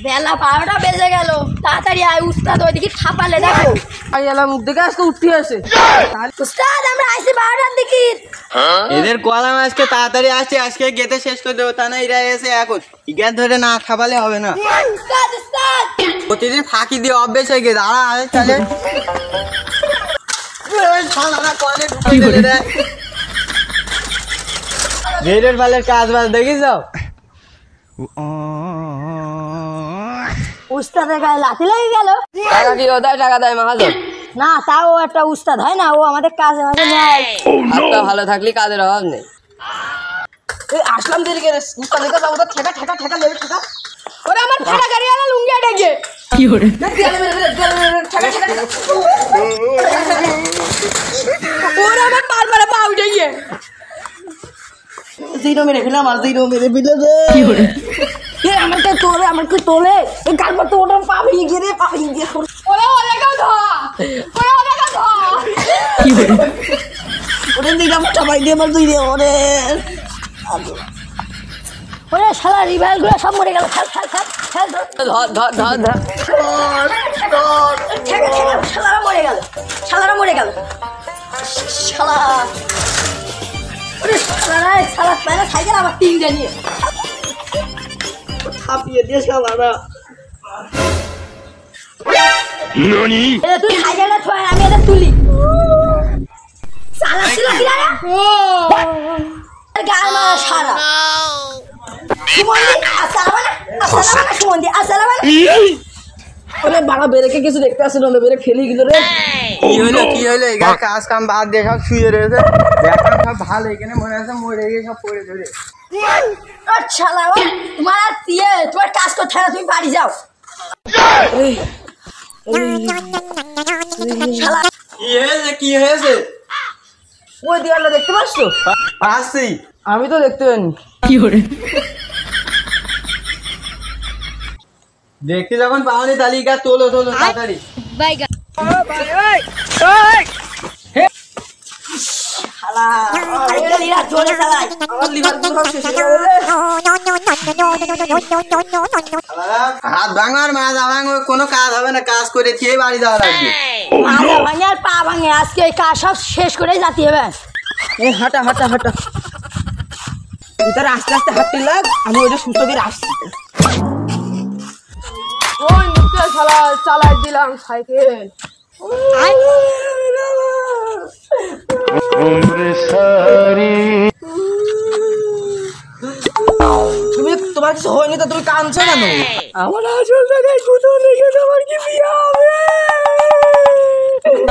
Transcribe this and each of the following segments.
বেলা 12টা বেজে গেল, তাড়াতাড়ি আয় উস্তাদ ওইদিকে খাপালে দেখো। আইলা মুখ দেখে আজকে উঠতে আছে। উস্তাদ আমরা আইছি 12টার দিকে। এদের কলাম আজকে তাড়াতাড়ি আসছে, আজকে গেতে শেষ করে দেবো, তা না এরা এসে এখন ইগার ধরে না খাবালে হবে না। উস্তাদ উস্তাদ প্রতিদিন ফাঁকি দিয়ে অভ্যেস হয়ে গেছে। দাঁড়া আরে চলে ঘেরের বালের কাজ বাজ দেখিস। উস্তাদের গায়ে লাথি লেগে গেল। টাকা কি ও দেয়? টাকা দেয় মাহাজন। না তাও একটা উস্তাদ হয় না, ও আমাদের কাজে মাঝে নেয়। হাতটা ভালো থাকলে কাজের অভাব নেই। আসলাম দেরিকে উস্তাদের কাছে আমাদের ঠেকা ঠেকা ঠেকা লেগে ঠেকা। ওরে আমার ফাটা গাড়ি আলা লুঙ্গি আটকে কি করে ঠেকা ঠেকা ঠেকা। ওরে আমার পার পারে পা উঠে গিয়ে জিরো মেরে ফেলাম আর জিরো মেরে ফেলে রে। কি করে আমাকে তোলে এই গালবা তো ওটা পা ভেঙে গিয়ে রে, পা ভেঙে গিয়ে ওরে ওরে গাধা, ওরে ওরে গাধা। কি করে ওরে দিলাম সবাই দিয়ে আমার দুই রে ওরে। ওরে শালা রিভাইল গুলো সব মরে গেল। খেল খেল খেল খেল ধর ধর ধর ধর। ঠেকা ঠেকা, শালারা মরে গেল, শালারা মরে গেল। শালা ওরে শালারা শালা প্যানে সাইকেল আবার তিনটে নিয়ে ছাপিয়ে দিয়ে শালারা। এ তুই সাইকেলটা থয়, আমি এটা তুলি। শালা ছিল কি রে? গাল মারা শালা। সুমন্দি আসসালামু আলাইকুম, সুমন্দি আসসালামু আলাইকুম। ওরে বাড়া বেরেকে কিছু দেখতে আসছিল না, বেরে ফেলি গেল রে। কি হইলো এখানে কাজ কাম বাদ দিয়ে সব শুয়ে রয়েছে। দেখা সব ভালো, এখানে মনে আছে মরে গিয়ে সব পড়ে ধরে। আচ্ছা লাগো তোমার আর তোমার কাজ করতে না, তুমি বাড়ি যাও। শালা কি হয়েছে? ওই দেয়ালটা দেখতে পাচ্ছ? আসছি। আমি তো দেখতে পাইনি। কি করে দেখতে যখন পাওনি তালিকা তোলো তোলো তাড়াতাড়ি। শালা সাইকেলিরা জোরে চালায়। আমার লিভার পুরো শেষ হয়ে গেল রে। হাত ভাঙার মাজা ভাঙ কোনো কাজ হবে না, কাজ করে খেয়ে বাড়ি যাওয়া লাগবে। মাজা ভাঙে আর পা ভাঙে, আজকে এই কাজ সব শেষ করেই যাতে হবে। এই হাঁটা হাঁটা হাঁটা, ভিতরে আস্তে আস্তে হাঁটতে লাগ, আমি ওইটা সুস্থ করে আসছি। ওই নিচে শালা চালাই দিলাম সাইকেল। তুমি তোমার কিছু হয়নি তো তুমি কাঁদছো কেন? আমার আসল জায়গায় কোথাও লেগে আমার কি বিয়ে হবে?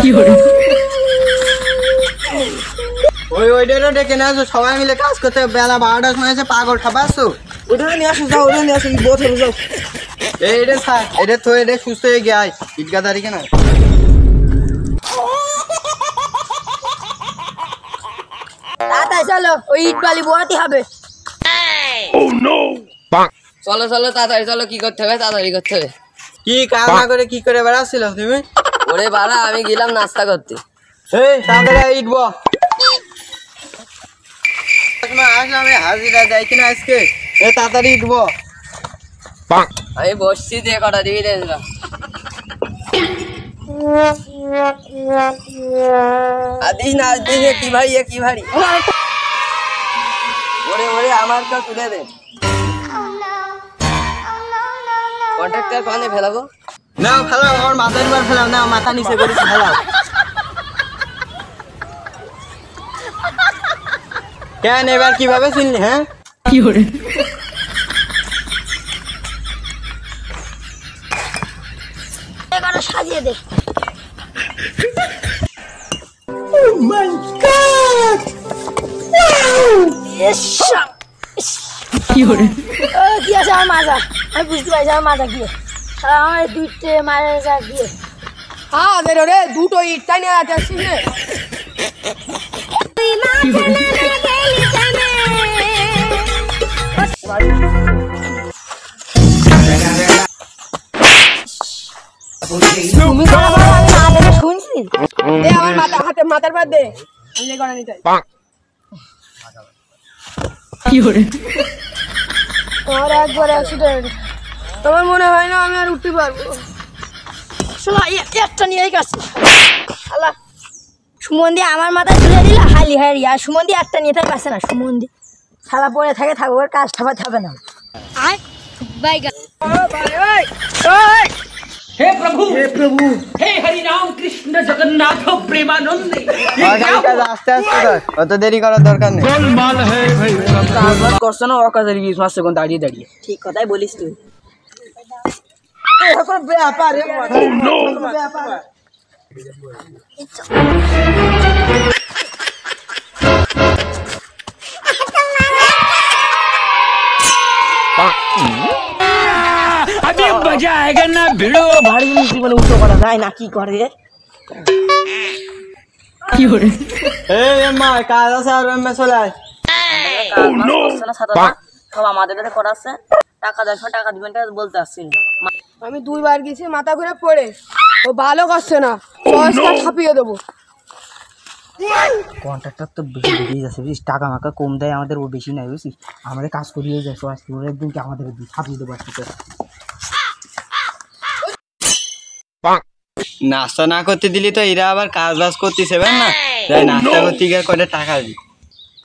কি করে ওইটারও ডেকে নিয়ে আসো, সবাই মিলে কাজ করতে। বেলা 12টার সময় এসে পাগল খাবাসো। ওটা নিয়ে আসো, যাও ওটা নিয়ে আসো, বোধ হবে যাও। এটা থাক, এটা তো এটা সুস্থ হয়ে গিয়ে ইটকা তারিখে না। তাড়াতাড়ি চলো, ওই ইট বালি বোয়াতে হবে। চলো চলো তাড়াতাড়ি চলো, কি করতে হবে তাড়াতাড়ি করতে হবে। কি কাজ না করে কি করে বেড়াচ্ছিল তুমি? ওরে বাড়া আমি গেলাম নাস্তা করতে। এই তাড়াতাড়ি ইটবো। আসলে আমি হাজিরা দেয় কিনা আজকে, এ তাড়াতাড়ি ইটবো। আমি বসছি দিয়ে কটা দিবি রে। আদিস না আদিস কি ভাই কি ভারী। ওরে ওরে আমার তো তুলে দে। কন্ট্রাক্টর পানে ফেলাবো না ফেলাও, আমার মাথার উপর ফেলাও না, মাথা নিচে করেছি ফেলাও। কেন এবার কিভাবে চিনলি? হ্যাঁ কি করে এবারে সাজিয়ে দে। কি করে কি আছে আমার মাজা? আমি বুঝতে পারছি আমার মাজা গিয়ে আমার দুইটে মাজা গিয়ে। হ্যাঁ রে দুটো ইট তাই নিয়ে যাচ্ছিস রে। তুমি শুনছি আমার মাথার পর দে, আমি করা নিতে তোমার একবার অ্যাক্সিডেন্ট তোমার মনে হয় না আমি আর উঠতে পারবো? শালা একটা নিয়েই গেছে শালা। সুমন্দি আমার মাথায় তুলে দিল হালি হারি, আর সুমন্দি একটা নিয়ে থাকে পারছে না। সুমন্দি শালা পড়ে থাকে থাকবে, ওর কাজ ঠাপাতে হবে না। हे प्रभु हे हरि राम कृष्ण जगन्नाथ प्रेमानंद আস্তে আস্তে কর, অত দেরি করার দরকার নেই। কাজ করছো না, অকাজের 20 সেকেন্ড দাঁড়িয়ে দাঁড়িয়ে। ঠিক কথাই বলিস তুই। अभी मजा आएगा ना भिड़ो ভারী জিনিস জীবনে উঠো করা যায় না, কি করে की हो रहे এই মা কাজ আছে আর এমএ চলে আয়। সব আমাদের কাছে করাচ্ছে। টাকা 100 টাকা দিবেন, বলতে আসছি না। আমি 2 বার গেছি, মাথা ঘুরে পড়ে। ও ভালো করছে না, 10টা ছাপিয়ে দেবো। কন্ট্রাক্টর তো বেশি বেরিয়ে যাচ্ছে বুঝিস, টাকা মাকা কম দেয় আমাদের, ও বেশি নেয় বুঝিস, আমাদের কাজ করিয়ে যাচ্ছে আজকে, ওর একদিনকে আমাদের ছাপিয়ে দেবো আজকে। নাস্তা না করতে দিলি তো এরা আবার কাজ বাজ করতেছে না, যাই নাস্তা করতে গিয়ে কয়টা টাকা দি।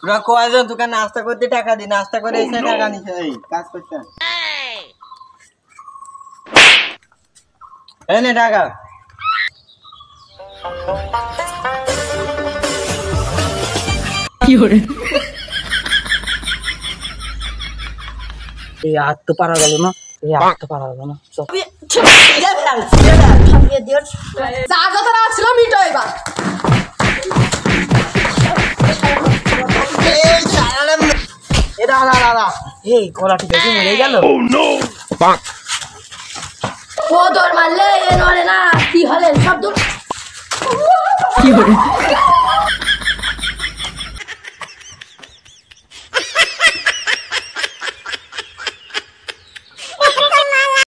তোরা কয়জন তোকে নাস্তা করতে টাকা দি, নাস্তা করে এসে টাকা নিছে, এই কাজ করতে এই নে টাকা। की हो रहे এই হাত তো পারা গেল না, এই হাত তো পারা গেল না। চল যা যত রাগ ছিল মিটো এবার। এই গলা ঠিক আছে, মরে গেল। ও দৌড় মারলে এ নড়ে না, কি হলে সব দূর। की हो रहे